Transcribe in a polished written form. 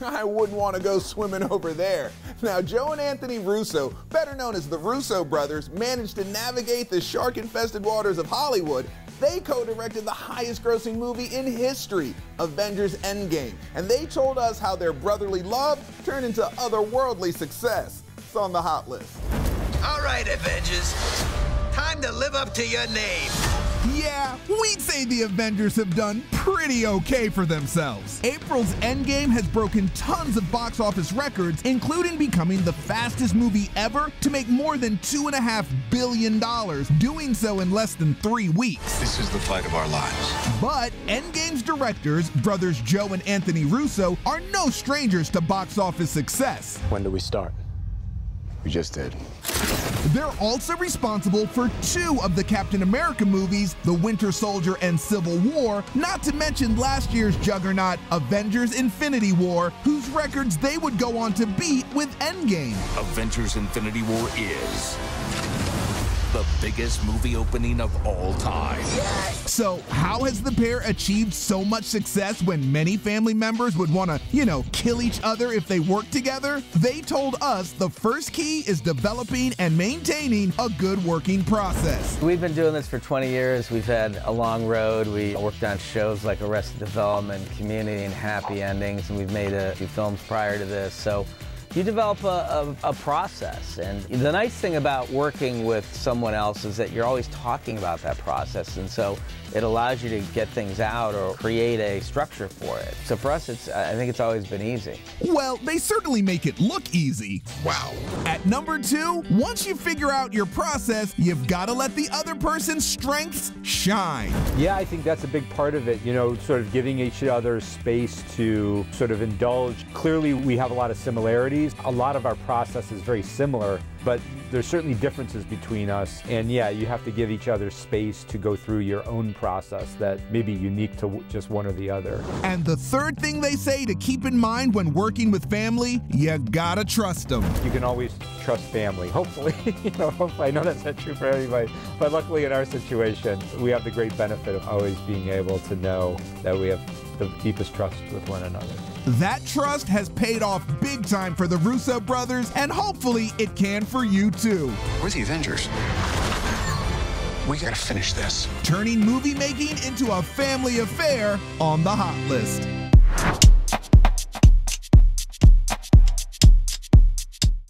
I wouldn't want to go swimming over there. Now, Joe and Anthony Russo, better known as the Russo brothers, managed to navigate the shark-infested waters of Hollywood. They co-directed the highest-grossing movie in history, Avengers Endgame, and they told us how their brotherly love turned into otherworldly success. It's on the hot list. All right, Avengers, time to live up to your name. Yeah, we'd say the Avengers have done pretty okay for themselves. April's Endgame has broken tons of box office records, including becoming the fastest movie ever to make more than $2.5 billion, doing so in less than 3 weeks. This is the fight of our lives. But Endgame's directors, brothers Joe and Anthony Russo, are no strangers to box office success. When do we start? We just did. They're also responsible for 2 of the Captain America movies, The Winter Soldier and Civil War, not to mention last year's juggernaut, Avengers Infinity War, whose records they would go on to beat with Endgame. Avengers Infinity War is the biggest movie opening of all time. Yes! So how has the pair achieved so much success when many family members would want to, kill each other if they work together? They told us the first key is developing and maintaining a good working process. We've been doing this for 20 years. We've had a long road. We worked on shows like Arrested Development, Community, and Happy Endings, and we've made a few films prior to this. So you develop a process, and the nice thing about working with someone else is that you're always talking about that process, and so it allows you to get things out or create a structure for it. So for us, I think it's always been easy. Well, they certainly make it look easy. Wow. At number 2, once you figure out your process, you've got to let the other person's strengths shine. Yeah, I think that's a big part of it, sort of giving each other space to sort of indulge. Clearly, we have a lot of similarities. A lot of our process is very similar, but there's certainly differences between us. And yeah, you have to give each other space to go through your own process that may be unique to just one or the other. And the third thing they say to keep in mind when working with family, you gotta trust them. You can always trust family, hopefully. Hopefully, I know that's not true for everybody, but luckily in our situation, we have the great benefit of always being able to know that we have the deepest trust with one another. That trust has paid off big time for the Russo brothers, and hopefully it can for you too. We're the Avengers. We gotta finish this. Turning movie making into a family affair on the hot list.